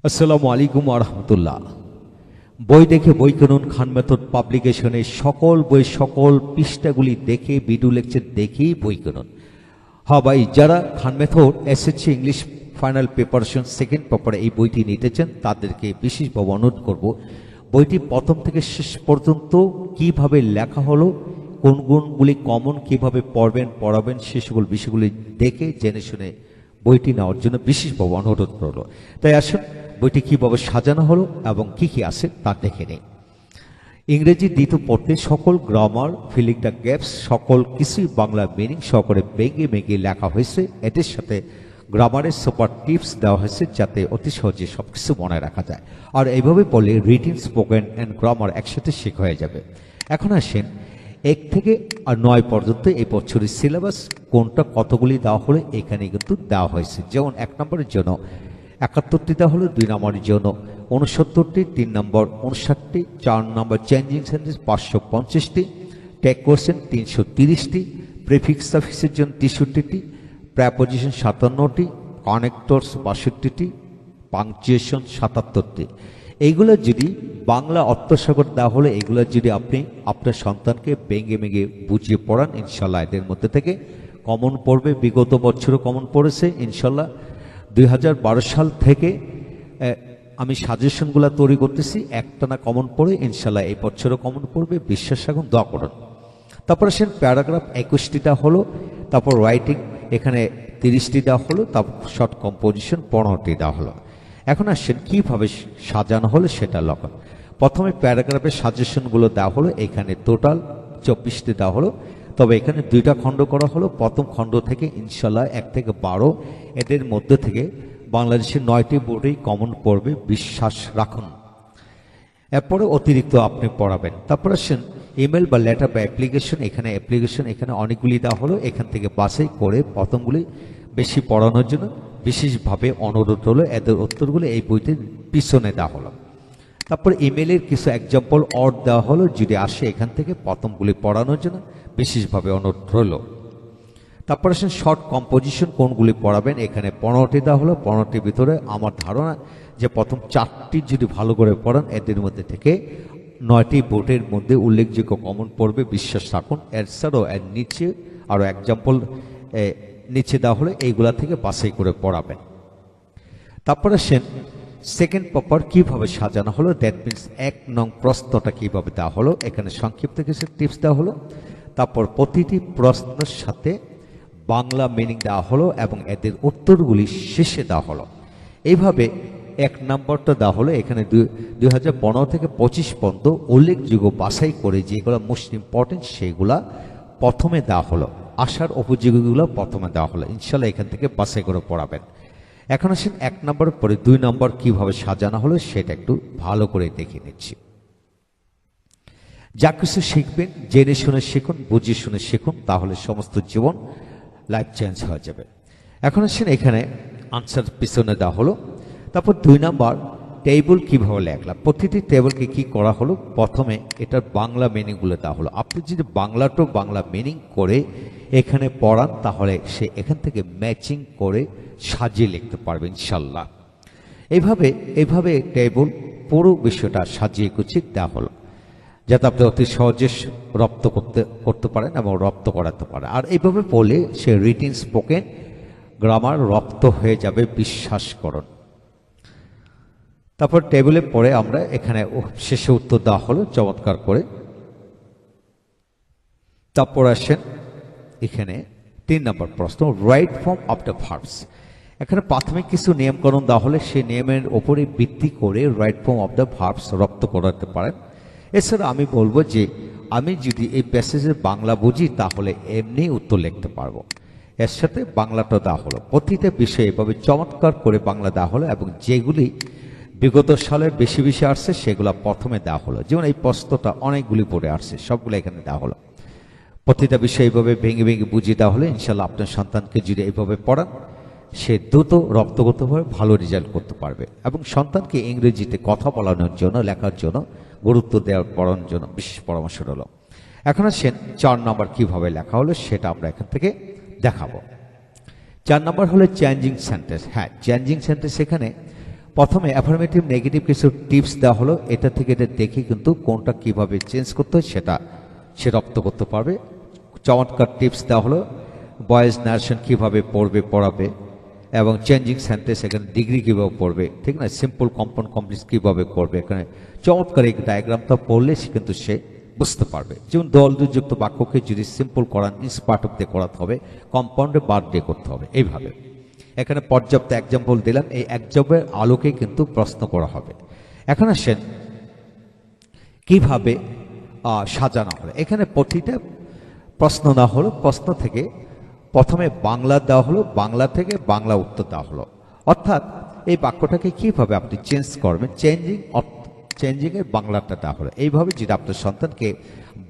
আসসালামু আলাইকুম ওয়া রাহমাতুল্লাহ। বই দেখে বই কিনুন খান মেথড পাবলিকেশনের সকল বই সকল পৃষ্ঠাগুলি দেখে ভিডিও লেকচার দেখেই বই কিনুন। হ্যাঁ ভাই, যারা Khan method SSC English final preparation second পেপারে এই বইটি নিতে চান তাদেরকে বিশেষভাবে অনুরোধ করব, বইটি প্রথম থেকে শেষ পর্যন্ত কিভাবে লেখা হলো, কোন গুণগুলি কমন, কিভাবে পড়াবেন সে সকল বিষয়গুলি দেখে জেনে শুনে বইটি নেওয়ার জন্য বিশেষভাবে অনুরোধ করল। তাই আসুন বইটি কীভাবে সাজানো হলো এবং কি কি আছে তা দেখে নেই। ইংরেজি দ্বিতীয় পড়তে সকল গ্রামার, ফিলিং দ্য গ্যাপস সকল কিছুই বাংলা মিনিং সহকারে বেগে বেগে লেখা হয়েছে। এটির সাথে গ্রামারের সুপার টিপস দেওয়া হয়েছে যাতে অতি সহজে সব কিছু মনে রাখা যায়। আর এইভাবে পড়লে রিটিন, স্পোকেন অ্যান্ড গ্রামার একসাথে শেখা হয়ে যাবে। এখন আসেন 1 থেকে 9 পর্যন্ত এই বছরের সিলেবাস কোনটা কতগুলি দেওয়া হলো এখানে কিন্তু দেওয়া হয়েছে। যেমন 1 নম্বরের জন্য 71টি দেওয়া হলো, 2 নম্বরের জন্য 69টি, 3 নম্বর 59টি, 4 নম্বর চেঞ্জিং সেন্টেন্স 550টি, টেক কোশ্চেন 330টি, প্রিফিক্স সাফিক্সের জন্য 63টি, প্রেপোজিশন 57টি, কানেক্টরস 62টি, পাংচুয়েশন 77টি। এইগুলো যদি বাংলা অর্থসাগর দেওয়া হলে এগুলো যদি আপনি আপনার সন্তানকে ভেঙে ভেঙে বুঝিয়ে পড়ান, ইনশাল্লাহ এদের মধ্যে থেকে কমন পড়বে। বিগত বছরও কমন পড়েছে ইনশাল্লাহ। 2012 সাল থেকে আমি সাজেশনগুলো তৈরি করতেছি, একটানা কমন পড়ে ইনশাল্লাহ এই বছরও কমন পড়বে। বিশ্বাস রাখুন, দোয়া করুন। তারপরে সে প্যারাগ্রাফ 21টি দেওয়া হলো, তারপর রাইটিং এখানে 30টি দেওয়া হলো, তারপর শর্ট কম্পোজিশন 15টি দেওয়া হলো। এখন আসছেন কীভাবে সাজানো হলো সেটা লক্ষ্য। প্রথমে প্যারাগ্রাফের সাজেশনগুলো দেওয়া হলো, এখানে টোটাল 24টি দেওয়া হলো, তবে এখানে 2টা খণ্ড করা হলো। প্রথম খণ্ড থেকে ইনশাল্লাহ 1 থেকে 12 এদের মধ্যে থেকে বাংলাদেশের 9টি বোর্ডেই কমন পড়বে, বিশ্বাস রাখুন। এরপরে অতিরিক্ত আপনি পড়াবেন। তারপর আসেন ইমেল বা লেটার বা অ্যাপ্লিকেশন, এখানে অনেকগুলি দেওয়া হলো, এখান থেকে বাছাই করে প্রথমগুলি বেশি পড়ানোর জন্য বিশেষভাবে অনুরোধ হলো। এদের উত্তরগুলো এই বইতে পিছনে দেওয়া হলো। তারপর ইমেলের কিছু এক্সাম্পল অর্ড দেওয়া হলো, যদি আসে এখান থেকে প্রথমগুলি পড়ানোর জন্য বিশেষভাবে অনুরোধ হলো। তারপর আসেন শর্ট কম্পোজিশন কোনগুলি পড়াবেন, এখানে 15টি দেওয়া হলো। 15টির ভিতরে আমার ধারণা যে প্রথম 4টি যদি ভালো করে পড়ান এদের মধ্যে থেকে 9টি বোর্ডের মধ্যে উল্লেখযোগ্য কমন পড়বে, বিশ্বাস রাখুন। এছাড়াও এর নিচে আরও এক্সাম্পল নিচে দেওয়া হলে এইগুলা থেকে বাছাই করে পড়াবেন। তারপর আসেন সেকেন্ড পেপার কিভাবে সাজানো হলো, দ্যাট মিনস 1 নং প্রশ্নটা কিভাবে দেওয়া হলো, এখানে সংক্ষিপ্ত কিছু টিপস দেওয়া হলো। তারপর প্রতিটি প্রশ্নের সাথে বাংলা মিনিং দেওয়া হলো এবং এদের উত্তরগুলি শেষে দেওয়া হলো। এইভাবে 1 নম্বরটা দেওয়া হলো, এখানে 2015 থেকে 25 পর্যন্ত উল্লেখযোগ্য বাছাই করে যেগুলো মোস্ট ইম্পর্টেন্ট সেগুলা প্রথমে দেওয়া হলো, আসার উপযোগীগুলো প্রথমে দেওয়া হলো। ইনশাল্লাহ এখান থেকে বাছাই করে পড়াবেন। এখন আসেন 1 নম্বরের পরে 2 নম্বর কিভাবে সাজানো হলো সেটা একটু ভালো করে দেখে নিচ্ছি। যা কিছু শিখবেন জেনে শুনে শিখুন, বুঝে শুনে শিখুন, তাহলে সমস্ত জীবন লাইফ চেঞ্জ হয়ে যাবে। এখন আসেন এখানে আনসার পিছনে দেওয়া হলো। তারপর 2 নম্বর টেবিল কিভাবে লেখলাম, প্রতিটি টেবিলকে কি করা হলো, প্রথমে এটার বাংলা মিনিংগুলো দেওয়া হলো। আপনি যদি বাংলা মিনিং করে এখানে পড়ান তাহলে সে এখান থেকে ম্যাচিং করে সাজিয়ে লিখতে পারবে ইনশাল্লাহ। এইভাবে টেবিল পুরো বিষয়টা সাজিয়ে গুছিয়ে দেওয়া হলো যাতে আপনি অতি সহজে রপ্ত করতে পারেন এবং রপ্ত করাতে পারেন। আর এইভাবে পড়লে সে রিটিন, স্পোকেন, গ্রামার রপ্ত হয়ে যাবে, বিশ্বাস করুন। তারপর টেবিলে পড়ে আমরা এখানে শেষে উত্তর দেওয়া হলো চমৎকার করে। তারপর আসেন এখানে 3 নম্বর প্রশ্ন, right form of the verbs. এখানে প্রাথমিক কিছু নিয়মকরণ দেওয়া হলে সেই নিয়মের ওপরে ভিত্তি করে right form of the verbs রপ্ত করাতে পারেন। এছাড়া আমি বলবো যে আমি যদি এই প্যাসেজের বাংলা বুঝি তাহলে এমনি উত্তর লিখতে পারবো। এর সাথে বাংলাটা দেওয়া হলো, প্রতিটা বিষয়ে এভাবে চমৎকার করে বাংলা দেওয়া হলো এবং যেগুলি বিগত সালের বেশি আসছে সেগুলো প্রথমে দেওয়া হলো। যেমন এই প্রশ্নটা অনেকগুলি পড়ে আসছে, সবগুলো এখানে দেওয়া হলো। প্রতিটা বিষয় এইভাবে ভেঙে ভেঙে বুঝিয়ে দেওয়া হলে ইনশাল্লাহ আপনার সন্তানকে যদি এইভাবে পড়ান সে দ্রুত রপ্তগতভাবে ভালো রেজাল্ট করতে পারবে। এবং সন্তানকে ইংরেজিতে কথা বলানোর জন্য, লেখার জন্য গুরুত্ব দেওয়ার পড়ানোর জন্য বিশেষ পরামর্শ হলো। এখন আসেন 4 নম্বর কিভাবে লেখা হলো সেটা আমরা এখান থেকে দেখাবো। 4 নম্বর হলো চেঞ্জিং সেন্টেন্স। হ্যাঁ, চেঞ্জিং সেন্টেন্স এখানে প্রথমে অ্যাফার্মেটিভ নেগেটিভ কিছু টিপস দেওয়া হলো, এটা থেকে এটা দেখে কিন্তু কোনটা কিভাবে চেঞ্জ করতে হয় সেটা সে রপ্ত করতে পারবে। চমৎকার টিপস দেওয়া হলো, ভয়েস ন্যারেশন কীভাবে পড়বে পড়াবে, এবং চেঞ্জিং সেন্টেন্স এখানে ডিগ্রি কীভাবে পড়বে, ঠিক না, সিম্পল কম্পাউন্ড কমপ্লেক্স কীভাবে করবে, এখানে চমৎকার এই ডায়াগ্রামটা পড়লে সে কিন্তু সে বুঝতে পারবে। যেমন দল দুযুক্ত বাক্যকে যদি সিম্পল করান ইস পার্ট অফ দিয়ে করাতে হবে, কম্পাউন্ডে বাদ দিয়ে করতে হবে, এইভাবে। এখানে পর্যাপ্ত এক্সাম্পল দিলাম, এই এক্সাম্পলের আলোকে কিন্তু প্রশ্ন করা হবে। এখন আসেন কিভাবে সাজানো হবে। এখানে প্রতিটা প্রশ্ন না হলো, প্রশ্ন থেকে প্রথমে বাংলা দেওয়া হলো, বাংলা থেকে বাংলা উত্তর দেওয়া হলো, অর্থাৎ এই বাক্যটাকে কিভাবে আপনি চেঞ্জ করবেন, চেঞ্জিংয়ের বাংলাটা দেওয়া হলো। এইভাবে যদি আপনার সন্তানকে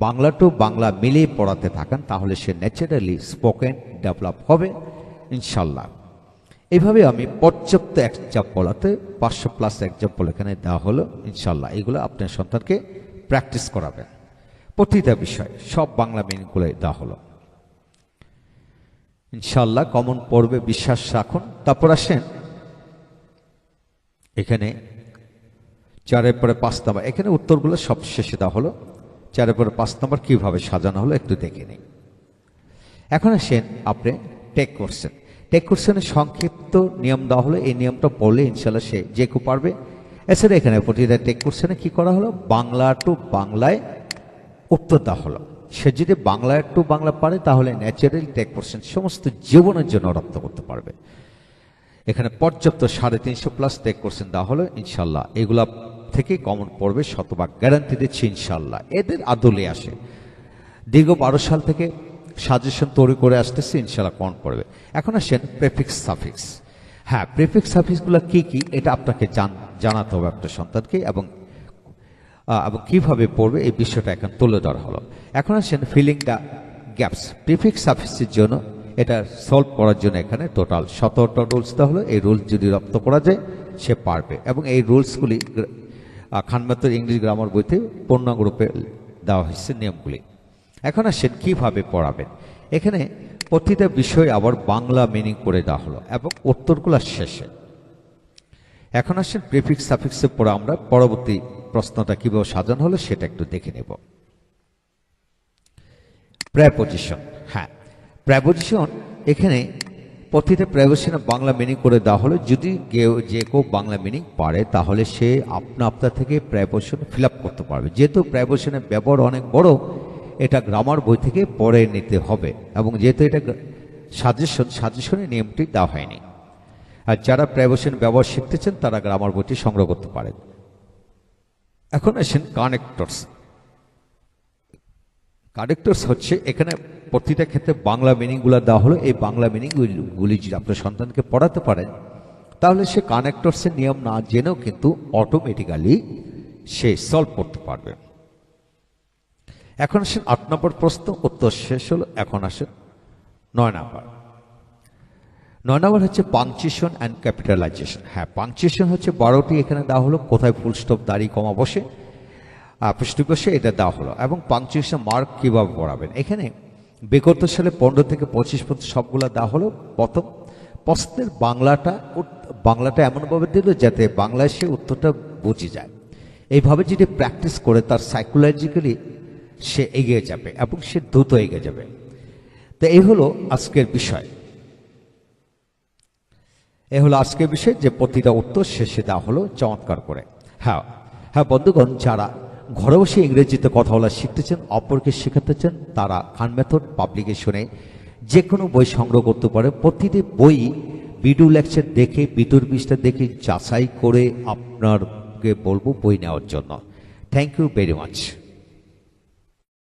বাংলা টু বাংলা মিলিয়ে পড়াতে থাকেন তাহলে সে ন্যাচারালি স্পোকেন ডেভেলপ হবে ইনশাল্লাহ। এইভাবে আমি পর্যাপ্ত এক্সাম্পলতে 500+ এক্সাম্পল এখানে দেওয়া হলো ইনশাল্লাহ। এগুলো আপনার সন্তানকে প্র্যাকটিস করাবেন, প্রতিটা বিষয় সব বাংলা মিনিংগুলো দেওয়া হলো ইনশাল্লাহ। কমন পড়বে বিশ্বাস রাখুন। তারপর আসেন এখানে 4-এর পরে 5 নম্বর, এখানে উত্তরগুলো সব শেষে দেওয়া হলো। 4-এর পরে 5 নম্বর কীভাবে সাজানো হলো একটু দেখে নিই। এখন আসেন আপনি টেক কোশ্চেন। টেক কোশ্চেনের সংক্ষিপ্ত নিয়ম দেওয়া হলো, এই নিয়মটা পড়লে ইনশাল্লাহ সে যে কেউ পারবে। এছাড়া এখানে প্রতিটা টেক কোশ্চেনে কী করা হলো, বাংলা টু বাংলায় উত্তর দেওয়া হলো। সে যদি বাংলা টু বাংলা পারে তাহলে ন্যাচারালি টেক কোশ্চেন সমস্ত জীবনের জন্য রপ্ত করতে পারবে। এখানে পর্যাপ্ত 350+ টেক কোশ্চেন দেওয়া হলো ইনশাল্লাহ। এগুলা থেকে কমন পড়বে শতভাগ গ্যারান্টি দিচ্ছি ইনশাল্লাহ। এদের আদলে আসে, দীর্ঘ 12 সাল থেকে সাজেশন তৈরি করে আসতেছে, ইনশাল্লাহ কমন পড়বে। এখন আসেন প্রেফিক্স সাফিক্স। হ্যাঁ, প্রেফিক্স সাফিক্সগুলো কি কি এটা আপনাকে জানাতে হবে আপনার সন্তানকে, এবং কিভাবে পড়বে এই বিষয়টা এখন তুলে ধরা হলো। এখন আসেন ফিলিং দ্য গ্যাপস। প্রিফিক্স সাফিক্সের জন্য এটা সলভ করার জন্য এখানে টোটাল 17টা রুলস দেওয়া হলো। এই রুলস যদি রপ্ত করা যায় সে পারবে, এবং এই রুলসগুলি খান মেথড ইংলিশ গ্রামার বইতে পূর্ণাঙ্গ রূপে দেওয়া হয়েছে নিয়মগুলি। এখন আসেন কীভাবে পড়াবেন। এখানে প্রতিটা বিষয় আবার বাংলা মিনিং করে দেওয়া হলো এবং উত্তরগুলো শেষে। এখন আসেন প্রিফিক্স সাফিক্সের পরে আমরা পরবর্তী প্রশ্নটা কিভাবে সাজানো হলো সেটা একটু দেখে নেব। প্রেপোজিশন। হ্যাঁ, প্রেপোজিশন এখানে প্রতিটা প্রেপোজিশনে বাংলা মিনিং করে দেওয়া হলো। যদি যে কেউ বাংলা মিনিং পারে তাহলে সে আপনার থেকে প্রেপোজিশন ফিল আপ করতে পারবে। যেহেতু প্রেপোজিশনের ব্যবহার অনেক বড়, এটা গ্রামার বই থেকে পড়ে নিতে হবে, এবং যেহেতু এটা সাজেশনের নিয়মটি দেওয়া হয়নি। আর যারা প্রেপোজিশন ব্যবহার শিখতেছেন তারা গ্রামার বইটি সংগ্রহ করতে পারেন। এখন আসেন কানেক্টরস। কানেক্টরস হচ্ছে এখানে প্রতিটা ক্ষেত্রে বাংলা মিনিংগুলো দেওয়া হলো। এই বাংলা মিনিংগুলি যদি আপনার সন্তানকে পড়াতে পারেন তাহলে সে কানেক্টরসের নিয়ম না জেনেও কিন্তু অটোমেটিক্যালি সে সলভ করতে পারবে। এখন আসেন 8 নম্বর প্রশ্ন, উত্তর শেষ হলো। এখন আসেন 9 নম্বর। 9 নম্বর হচ্ছে পাংচুয়েশন অ্যান্ড ক্যাপিটালাইজেশন। হ্যাঁ, পাংচুয়েশন হচ্ছে 12টি এখানে দেওয়া হলো, কোথায় ফুল স্টপ দাঁড়ি কমা বসে পৃষ্ঠে বসে এটা দেওয়া হলো, এবং পাংচুয়েশন মার্ক কীভাবে পড়াবেন। এখানে বিগত সালে 15 থেকে 25 পর্যন্ত সবগুলো দেওয়া হলো। প্রথম প্রশ্নের বাংলাটা এমনভাবে দিল যাতে বাংলায় সে উত্তরটা বুঝে যায়। এইভাবে যদি প্র্যাকটিস করে তার সাইকোলজিক্যালি সে এগিয়ে যাবে এবং সে দ্রুত এগিয়ে যাবে। তো এই হলো আজকের বিষয়। আজকের বিষয় যে প্রতিটা উত্তর শেষে দেওয়া হলো চমৎকার করে। হ্যাঁ বন্ধুগণ, যারা ঘরে বসে ইংরেজিতে কথা বলা শিখতেছেন, অপরকে শেখাতে চান, তারা খান মেথড পাবলিকেশনে যে কোনো বই সংগ্রহ করতে পারে। প্রতিটি বই ভিডিও লেকচার দেখে, ভিডিওর বিষয়টা দেখে যাচাই করে আপনাকে বলবো বই নেওয়ার জন্য। Thank you very much.